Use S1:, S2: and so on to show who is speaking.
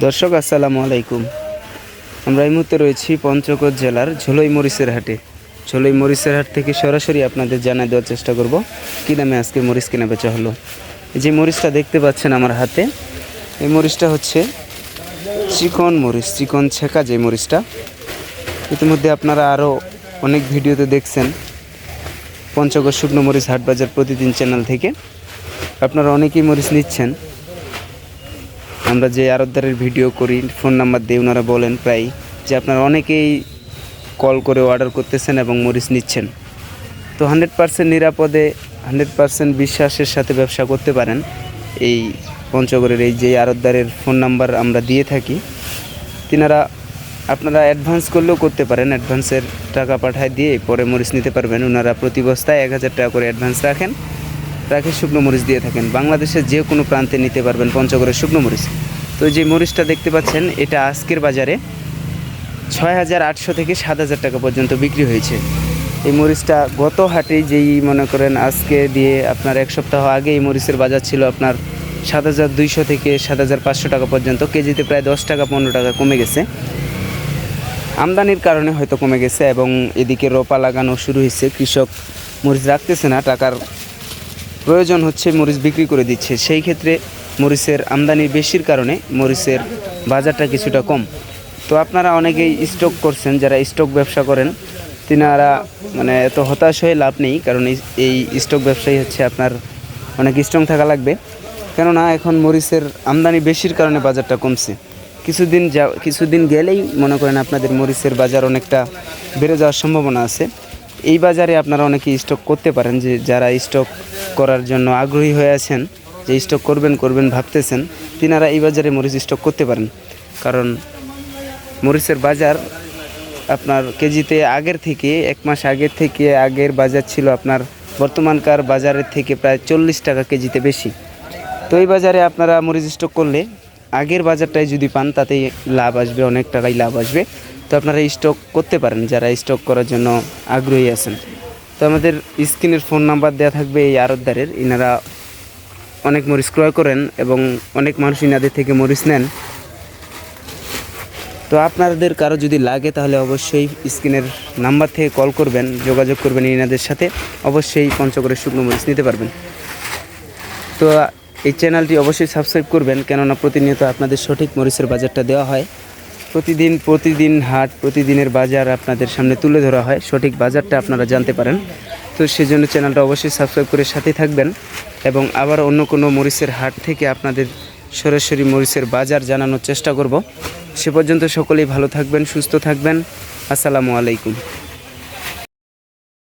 S1: দর্শক আসসালামু আলাইকুম। আমরা এই মুহূর্তে রয়েছি পঞ্চগড় জেলার ঝোলই মরিচের হাটে। ঝোলই মরিচের হাট থেকে সরাসরি আপনাদের জানিয়ে দেওয়ার চেষ্টা করব কী দামে আজকে মরিচ কেনা বেচা হলো। এই যে মরিচটা দেখতে পাচ্ছেন আমার হাতে, এই মরিচটা হচ্ছে চিকন মরিচ, চিকন ছেঁকা যে মরিচটা। ইতিমধ্যে আপনারা আরও অনেক ভিডিওতে দেখছেন পঞ্চগড় শুকনো মরিচ হাট বাজার প্রতিদিন চ্যানেল থেকে। আপনারা অনেকেই মরিচ নিচ্ছেন। আমরা যে আড়তদারের ভিডিও করি, ফোন নাম্বার দিয়ে ওনারা বলেন প্রায় যে আপনারা অনেকেই কল করে অর্ডার করতেছেন এবং মরিচ নিচ্ছেন। তো 100% নিরাপদে 100% বিশ্বাসের সাথে ব্যবসা করতে পারেন। এই পঞ্চগড়ের এই যে আড়তদারের ফোন নাম্বার আমরা দিয়ে থাকি, তিনারা আপনারা অ্যাডভান্স করলেও করতে পারেন। অ্যাডভান্সের টাকা পাঠায় দিয়ে পরে মরিচ নিতে পারবেন। ওনারা প্রতি বস্তায় 1000 টাকা করে অ্যাডভান্স রাখে শুকনো মরিচ দিয়ে থাকেন। বাংলাদেশের যে কোনো প্রান্তে নিতে পারবেন পঞ্চগড়ের শুকনো মরিচ। তো যে মরিচটা দেখতে পাচ্ছেন, এটা আজকের বাজারে 6800 থেকে 7000 টাকা পর্যন্ত বিক্রি হয়েছে। এই মরিচটা গত হাটে যেই মনে করেন আজকে দিয়ে আপনার এক সপ্তাহ আগে এই মরিচের বাজার ছিল আপনার 7200 থেকে 7500 টাকা পর্যন্ত। কেজিতে প্রায় 10 টাকা 15 টাকা কমে গেছে। আমদানির কারণে হয়তো কমে গেছে এবং এদিকে রোপা লাগানো শুরু হয়েছে। কৃষক মরিচ রাখতেছে না, টাকার প্রয়োজন হচ্ছে, মরিচ বিক্রি করে দিচ্ছে। সেই ক্ষেত্রে মরিচের আমদানি বেশির কারণে মরিচের বাজারটা কিছুটা কম। তো আপনারা অনেকেই স্টক করছেন, যারা স্টক ব্যবসা করেন তিনারা এত হতাশ হয়ে লাভ নেই, কারণ এই স্টক ব্যবসায়ী হচ্ছে আপনার অনেক স্ট্রং থাকা লাগবে। কেননা এখন মরিচের আমদানি বেশির কারণে বাজারটা কমছে। কিছুদিন গেলেই মনে করেন আপনাদের মরিচের বাজার অনেকটা বেড়ে যাওয়ার সম্ভাবনা আছে। এই বাজারে আপনারা অনেকেই স্টক করতে পারেন, যে যারা স্টক করার জন্য আগ্রহী হয়ে আছেন, যে স্টক করবেন ভাবতেছেন, তিনারা এই বাজারে মরিচ স্টক করতে পারেন। কারণ মরিচের বাজার আপনার কেজিতে আগের থেকে 1 মাস আগের থেকে আগের বাজার ছিল আপনার বর্তমানকার বাজারের থেকে প্রায় 40 টাকা কেজিতে বেশি। তো এই বাজারে আপনারা মরিচ স্টক করলে আগের বাজারটাই যদি পান তাতেই লাভ আসবে, অনেক টাকাই লাভ আসবে। তো আপনারা স্টক করতে পারেন যারা স্টক করার জন্য আগ্রহী আছেন। তো আমাদের স্ক্রিনের ফোন নাম্বার দেওয়া থাকবে এই আড়তদারের। ইনারা অনেক মরিচ ক্রয় করেন এবং অনেক মানুষ ইনাদের থেকে মরিচ নেন। তো আপনাদের কারো যদি লাগে তাহলে অবশ্যই স্ক্রিনের নাম্বার থেকে কল করবেন, যোগাযোগ করবেন ইনাদের সাথে। অবশ্যই পঞ্চগড়ের শুকনো মরিচ নিতে পারবেন। তো এই চ্যানেলটি অবশ্যই সাবস্ক্রাইব করবেন, কেননা প্রতিনিয়ত আপনাদের সঠিক মরিচের বাজারটা দেওয়া হয়। প্রতিদিন হাট, প্রতিদিনের বাজার আপনাদের সামনে তুলে ধরা হয়, সঠিক বাজারটা আপনারা জানতে পারেন। তো সেজন্য চ্যানেলটা অবশ্যই সাবস্ক্রাইব করে সাথে থাকবেন এবং আবার অন্য কোনো মরিচের হাট থেকে আপনাদের সরাসরি মরিচের বাজার জানানোর চেষ্টা করব। সে পর্যন্ত সকলেই ভালো থাকবেন, সুস্থ থাকবেন। আসসালামু আলাইকুম।